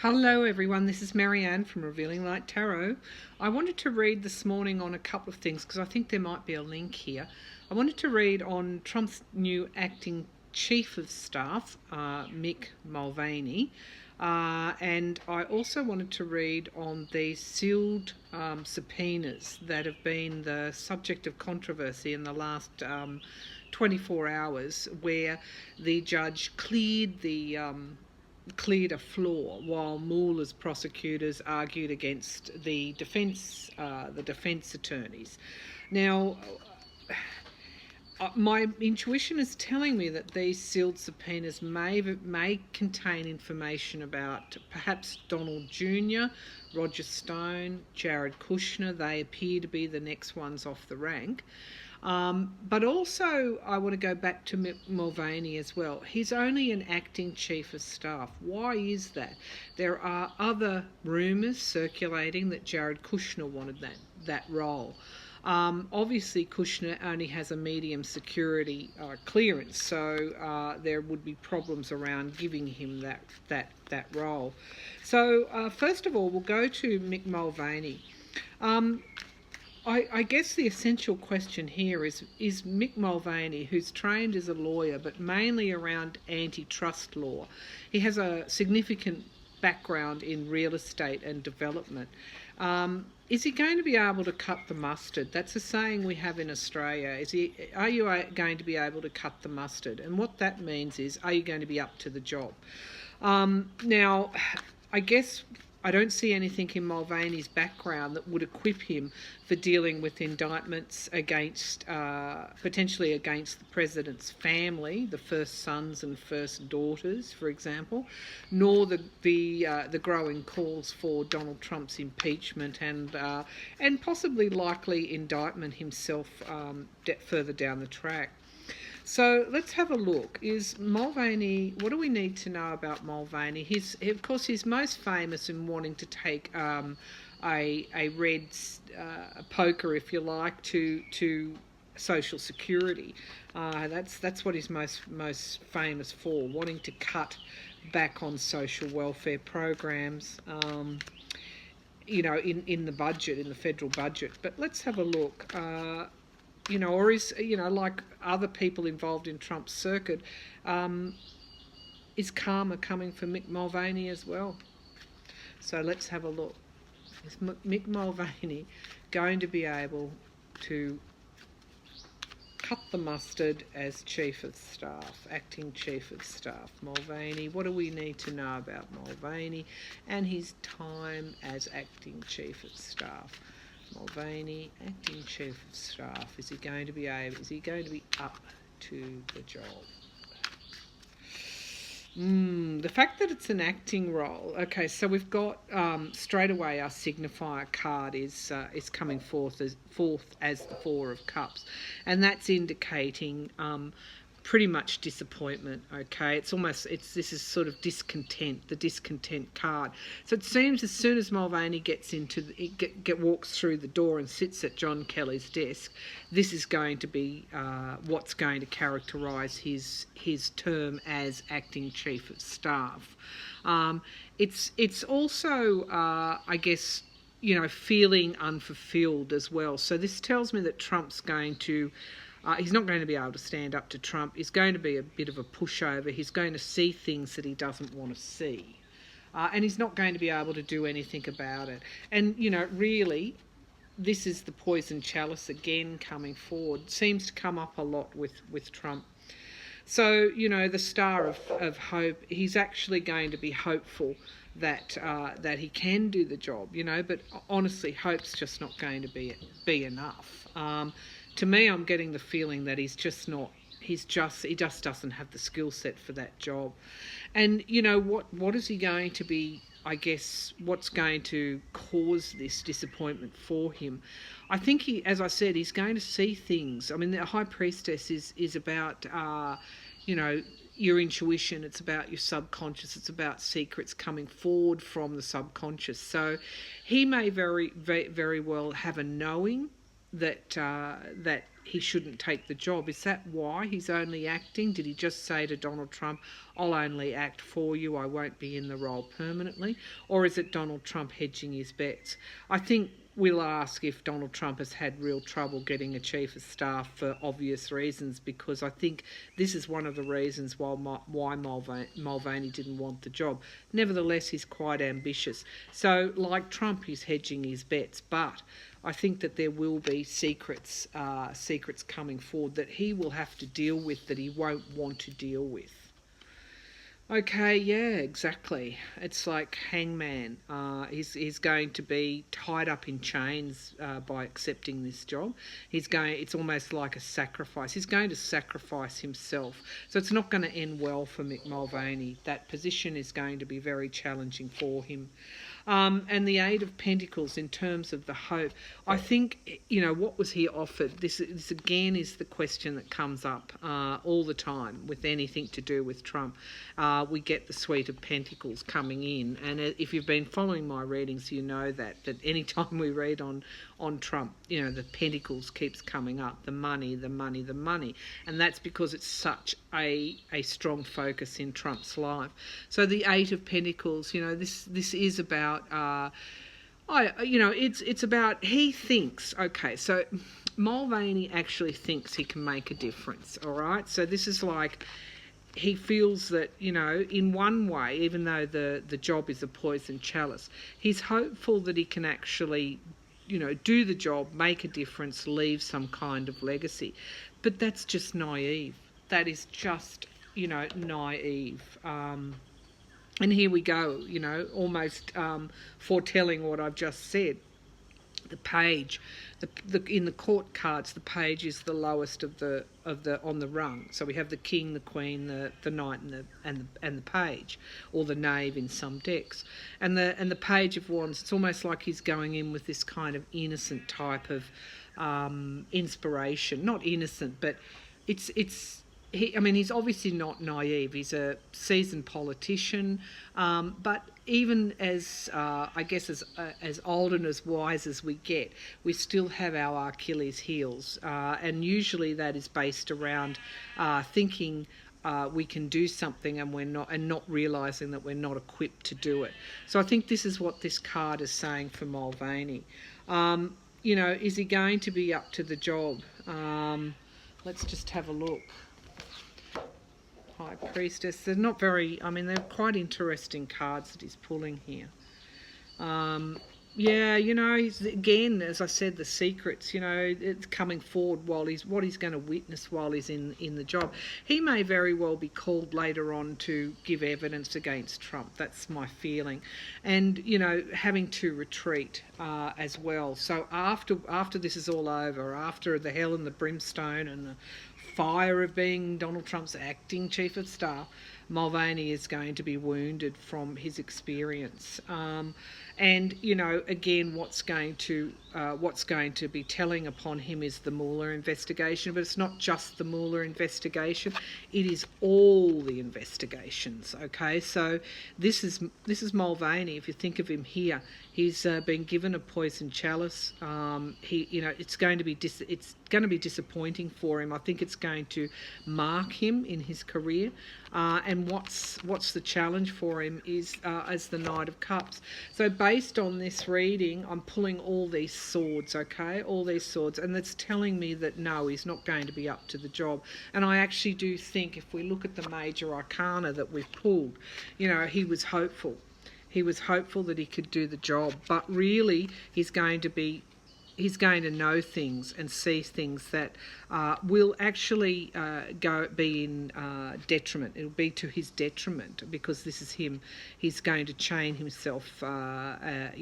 Hello everyone, this is Marianne from Revealing Light Tarot. I wanted to read this morning on a couple of things because I think there might be a link here. I wanted to read on Trump's new acting chief of staff, Mick Mulvaney, and I also wanted to read on the sealed subpoenas that have been the subject of controversy in the last 24 hours, where the judge cleared a floor while Mueller's prosecutors argued against the defence attorneys. Now, my intuition is telling me that these sealed subpoenas may contain information about perhaps Donald Jr., Roger Stone, Jared Kushner. They appear to be the next ones off the rank. But also I want to go back to Mulvaney as well. He's only an acting chief of staff. Why is that? There are other rumours circulating that Jared Kushner wanted that role. Obviously Kushner only has a medium security clearance, so there would be problems around giving him that role. So first of all, we'll go to Mick Mulvaney. I guess the essential question here is Mick Mulvaney, who's trained as a lawyer but mainly around antitrust law. He has a significant background in real estate and development. Is he going to be able to cut the mustard? That's a saying we have in Australia. Are you going to be able to cut the mustard? And what that means is, are you going to be up to the job? Now, I guess I don't see anything in Mulvaney's background that would equip him for dealing with indictments against, potentially against the president's family, the first sons and first daughters, for example, nor the growing calls for Donald Trump's impeachment and possibly likely indictment himself further down the track. So let's have a look. Is Mulvaney, what do we need to know about Mulvaney? Of course, he's most famous in wanting to take a red poker, if you like, to Social Security. That's what he's most famous for, wanting to cut back on social welfare programs. In the budget, in the federal budget. But let's have a look. Or is, like other people involved in Trump's circuit, is karma coming for Mick Mulvaney as well? So let's have a look. Is Mick Mulvaney going to be able to cut the mustard as Chief of Staff, Acting Chief of Staff? Mulvaney, what do we need to know about Mulvaney and his time as Acting Chief of Staff? Mulvaney, Acting Chief of Staff. Is he going to be up to the job? The fact that it's an acting role. Okay, so we've got straight away our signifier card is coming forth as the Four of Cups, and that's indicating pretty much disappointment. Okay, this is sort of discontent, the discontent card. So it seems as soon as Mulvaney gets walks through the door and sits at John Kelly's desk, this is going to be what's going to characterise his term as acting chief of staff. It's also I guess feeling unfulfilled as well. So this tells me that Trump's going to. He's not going to be able to stand up to Trump. He's going to be a bit of a pushover. He's going to see things that he doesn't want to see. And he's not going to be able to do anything about it. And, really, this is the poison chalice again coming forward. It seems to come up a lot with Trump. So, the star of hope, he's actually going to be hopeful that he can do the job, but honestly, hope's just not going to be enough. To me, I'm getting the feeling that he just doesn't have the skill set for that job. And, what is he going to be, I guess, what's going to cause this disappointment for him? I think as I said, he's going to see things. I mean, the High Priestess is about, your intuition. It's about your subconscious. It's about secrets coming forward from the subconscious. So he may very, very, very well have a knowing that he shouldn't take the job. Is that why he's only acting? Did he just say to Donald Trump, I'll only act for you, I won't be in the role permanently? Or is it Donald Trump hedging his bets? I think we'll ask if Donald Trump has had real trouble getting a chief of staff for obvious reasons, because I think this is one of the reasons why Mulvaney didn't want the job. Nevertheless, he's quite ambitious. So, like Trump, he's hedging his bets, but I think that there will be secrets coming forward that he will have to deal with, that he won't want to deal with. Okay, yeah, exactly. It's like Hangman. He's going to be tied up in chains by accepting this job. It's almost like a sacrifice. He's going to sacrifice himself. So it's not going to end well for Mick Mulvaney. That position is going to be very challenging for him. And the Eight of Pentacles, in terms of the hope, I think, what was he offered? This again is the question that comes up all the time with anything to do with Trump. We get the Suite of Pentacles coming in, and if you've been following my readings, you know that any time we read on Trump, the Pentacles keeps coming up, the money, and that's because it's such a strong focus in Trump's life. So the Eight of Pentacles, this is about it's about, he thinks, okay, so Mulvaney actually thinks he can make a difference, all right? So this is like, he feels that, in one way, even though the job is a poison chalice, he's hopeful that he can actually, do the job, make a difference, leave some kind of legacy. But that's just naive. That is just, naive. And here we go, almost foretelling what I've just said. The page, in the court cards, the page is the lowest of the on the rung. So we have the king, the queen, the knight, and the page, or the knave in some decks. And the page of wands, it's almost like he's going in with this kind of innocent type of inspiration. Not innocent, but he's obviously not naive. He's a seasoned politician, but even as as old and as wise as we get, we still have our Achilles heels, and usually that is based around thinking we can do something and not realising that we're not equipped to do it. So I think this is what this card is saying for Mulvaney. Is he going to be up to the job? Let's just have a look. High Priestess. They're not very, they're quite interesting cards that he's pulling here. He's, again, as I said, the secrets, it's coming forward what he's going to witness while he's in the job. He may very well be called later on to give evidence against Trump. That's my feeling. And, having to retreat as well. So after this is all over, after the hell and the brimstone and the fire of being Donald Trump's acting chief of staff, Mulvaney is going to be wounded from his experience. And again, what's going to be telling upon him is the Mueller investigation. But it's not just the Mueller investigation; it is all the investigations. Okay, so this is Mulvaney. If you think of him here, he's been given a poison chalice. It's going to be disappointing for him. I think it's going to mark him in his career. And what's the challenge for him is as the Knight of Cups. So based on this reading, I'm pulling all these swords, okay? All these swords. And that's telling me that no, he's not going to be up to the job. And I actually do think, if we look at the major arcana that we've pulled, he was hopeful. He was hopeful that he could do the job. But really, he's going to know things and see things that will actually be in detriment. It'll be to his detriment, because this is him. He's going to chain himself, as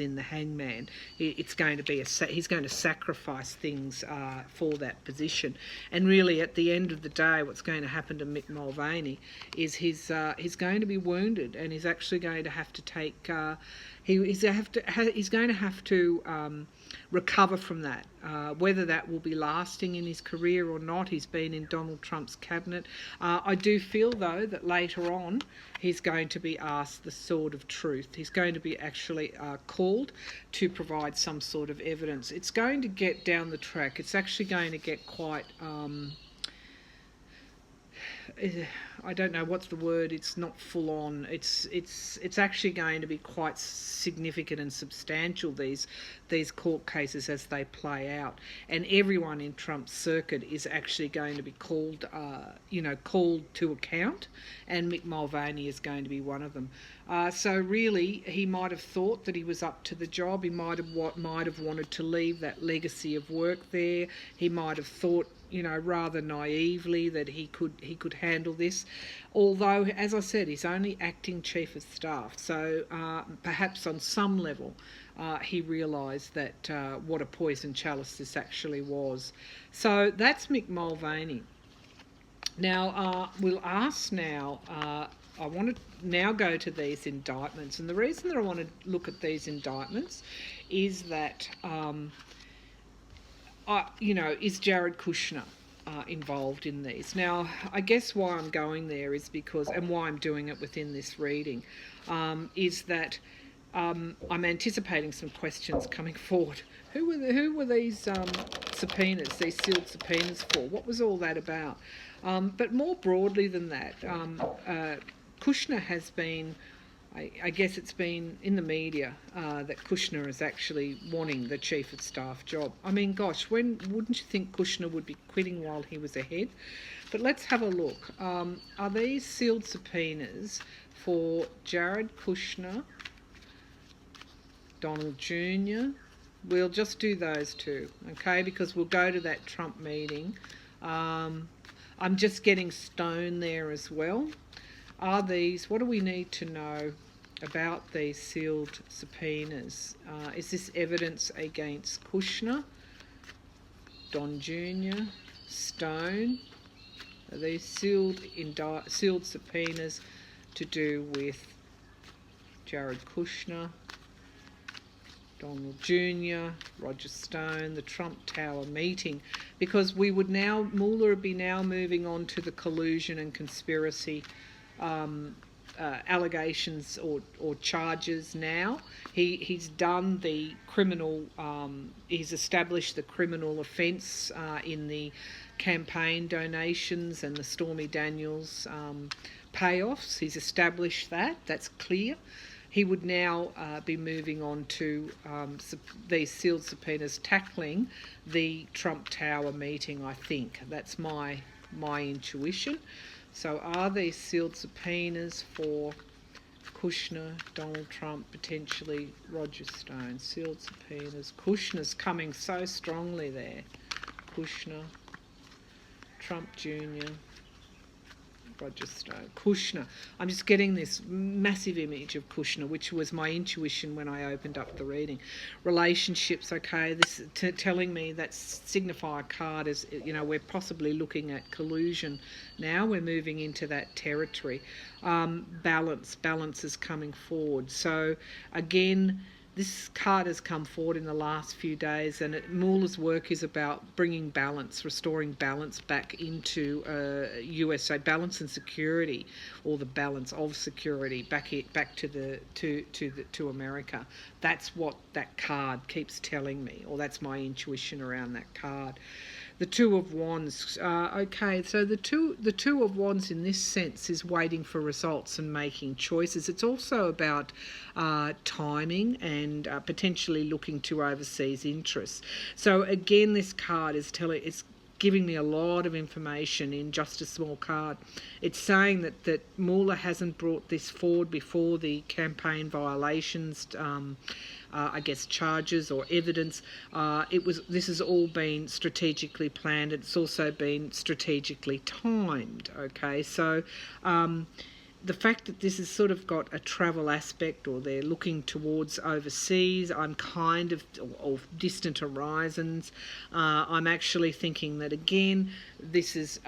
in the Hangman. It's going to be he's going to sacrifice things for that position. And really, at the end of the day, what's going to happen to Mick Mulvaney is he's going to be wounded, and he's actually going to have to take He's going to have to recover from that. Whether that will be lasting in his career or not, he's been in Donald Trump's cabinet. I do feel, though, that later on he's going to be asked the sword of truth. He's going to be actually called to provide some sort of evidence. It's going to get down the track. It's actually going to get quite... I don't know what's the word. It's not full on. It's actually going to be quite significant and substantial, these court cases as they play out, and everyone in Trump's circuit is actually going to be called to account, and Mick Mulvaney is going to be one of them. So really, he might have thought that he was up to the job. He might have wanted to leave that legacy of work there. He might have thought, rather naively, that he could handle this. Although, as I said, he's only acting chief of staff, so perhaps on some level he realised that what a poison chalice this actually was. So that's Mick Mulvaney. Now we'll ask now. I want to now go to these indictments, and the reason that I want to look at these indictments is that. Is Jared Kushner involved in these? Now, I guess why I'm going there is because, and why I'm doing it within this reading, is that I'm anticipating some questions coming forward. Who were these subpoenas, these sealed subpoenas for? What was all that about? But more broadly than that, Kushner has been... I guess it's been in the media that Kushner is actually wanting the Chief of Staff job. I mean, gosh, when wouldn't you think Kushner would be quitting while he was ahead? But let's have a look. Are these sealed subpoenas for Jared Kushner, Donald Jr.? We'll just do those two, okay, because we'll go to that Trump meeting. I'm just getting Stone there as well. What do we need to know about these sealed subpoenas? Is this evidence against Kushner, Don Jr., Stone? Are these sealed subpoenas to do with Jared Kushner, Donald Jr., Roger Stone, the Trump Tower meeting? Because Mueller would be now moving on to the collusion and conspiracy allegations or charges now. He's done the criminal, he's established the criminal offence in the campaign donations and the Stormy Daniels payoffs. He's established that. That's clear. He would now be moving on to these sealed subpoenas tackling the Trump Tower meeting, I think. That's my intuition. So are these sealed subpoenas for Kushner, Donald Trump, potentially Roger Stone? Sealed subpoenas. Kushner's coming so strongly there. Kushner, Trump Jr., Roger Stone. Kushner. I'm just getting this massive image of Kushner, which was my intuition when I opened up the reading. Relationships, okay, this telling me that signifier card is, we're possibly looking at collusion now. We're moving into that territory. Balance is coming forward. So, again, this card has come forward in the last few days, and Mueller's work is about bringing balance, restoring balance back into USA, balance and security, or the balance of security back to America. That's what that card keeps telling me, or that's my intuition around that card. The Two of Wands. Okay, so the Two of Wands in this sense is waiting for results and making choices. It's also about timing and potentially looking to overseas interests. So again, this card is giving me a lot of information in just a small card. It's saying that Mueller hasn't brought this forward before the campaign violations, charges or evidence. This has all been strategically planned. It's also been strategically timed. Okay, so the fact that this has sort of got a travel aspect, or they're looking towards overseas, I'm kind of distant horizons. I'm actually thinking that, again, this is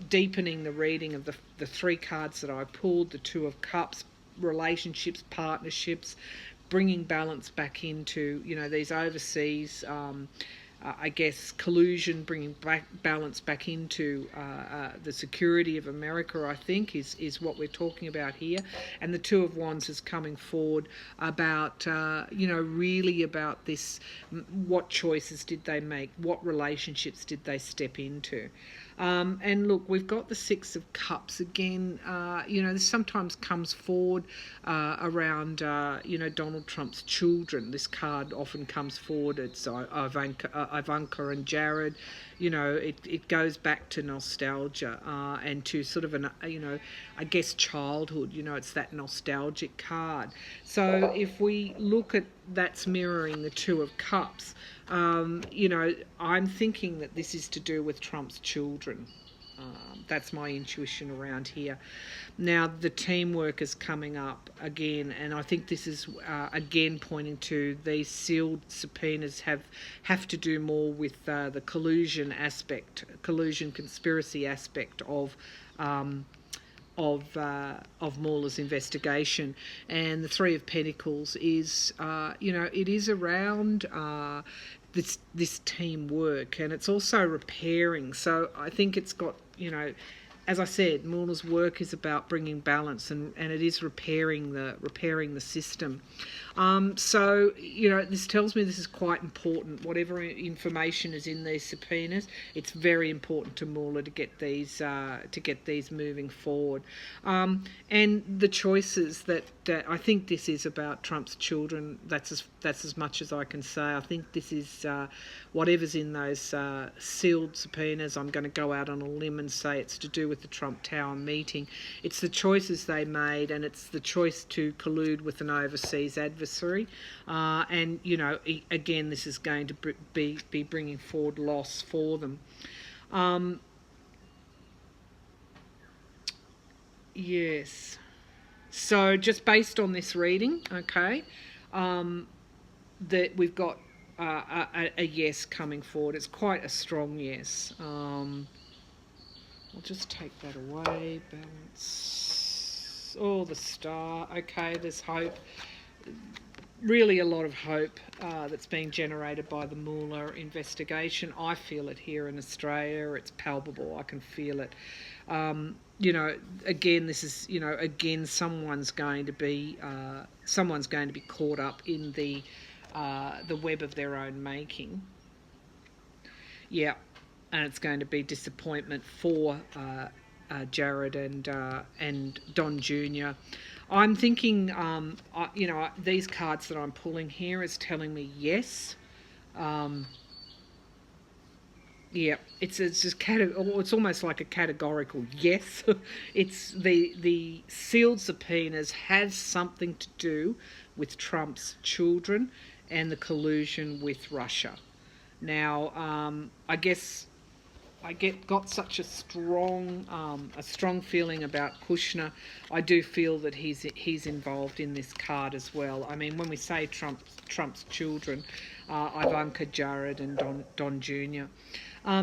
deepening the reading of the three cards that I pulled, the Two of Cups, relationships, partnerships, bringing balance back into, you know, these overseas, I guess, collusion, bringing balance back into the security of America, I think, is what we're talking about here. And the Two of Wands is coming forward about, you know, really about this, what choices did they make, what relationships did they step into. And look, we've got the Six of Cups again. You know, this sometimes comes forward around, you know, Donald Trump's children. This card often comes forward. It's Ivanka and Jared. You know, it goes back to nostalgia and to sort of an, you know, I guess childhood. You know, it's that nostalgic card. So if we look at that's mirroring the Two of Cups, you know, I'm thinking that this is to do with Trump's children. That's my intuition around here. Now, the teamwork is coming up again, and I think this is, again, pointing to these sealed subpoenas have to do more with the collusion aspect, collusion conspiracy aspect of Mueller's investigation. And the Three of Pentacles is, you know, it is around this teamwork, and it's also repairing. So I think it's got, you know, as I said, Mueller's work is about bringing balance, and it is repairing the system. So, you know, this tells me this is quite important. Whatever information is in these subpoenas, it's very important to Mueller to get these moving forward. And the choices that I think this is about Trump's children. That's as much as I can say. I think this is whatever's in those sealed subpoenas. I'm going to go out on a limb and say it's to do with the Trump Tower meeting. It's the choices they made, and it's the choice to collude with an overseas adversary. And, you know, again, this is going to be bringing forward loss for them. Yes. So just based on this reading, okay, that we've got a yes coming forward. It's quite a strong yes. I'll just take that away. Balance. Oh, the Star. Okay, there's hope. Really a lot of hope that's being generated by the Mueller investigation. I feel it here in Australia. It's palpable. I can feel it. You know, again, this is, you know, again, someone's going to be caught up in the web of their own making. Yeah, and it's going to be disappointment for Jared and Don Jr. I'm thinking, you know, these cards that I'm pulling here is telling me yes. Yeah, it's just it's almost like a categorical yes. It's the sealed subpoenas have something to do with Trump's children and the collusion with Russia. Now, I guess got such a strong feeling about Kushner. I do feel that he's involved in this card as well. I mean, when we say Trump's children, Ivanka, Jared, and Don Jr.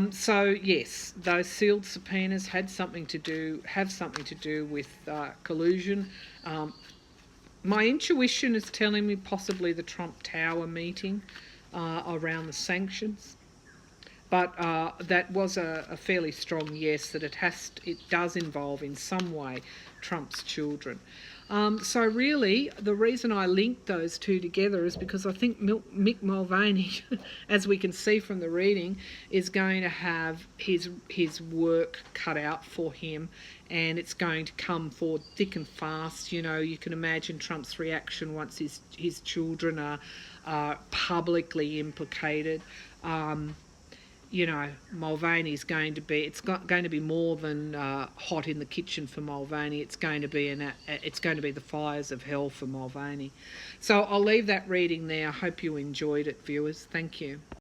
So yes, those sealed subpoenas have something to do with collusion. My intuition is telling me possibly the Trump Tower meeting around the sanctions. But that was a fairly strong yes, that it does involve in some way Trump's children. So really, the reason I linked those two together is because I think Mick Mulvaney, as we can see from the reading, is going to have his work cut out for him, and it's going to come forward thick and fast. You know, you can imagine Trump's reaction once his children are publicly implicated. You know, Mulvaney's going to be more than hot in the kitchen for Mulvaney. It's going to be the fires of hell for Mulvaney. So I'll leave that reading there. I hope you enjoyed it, viewers. Thank you.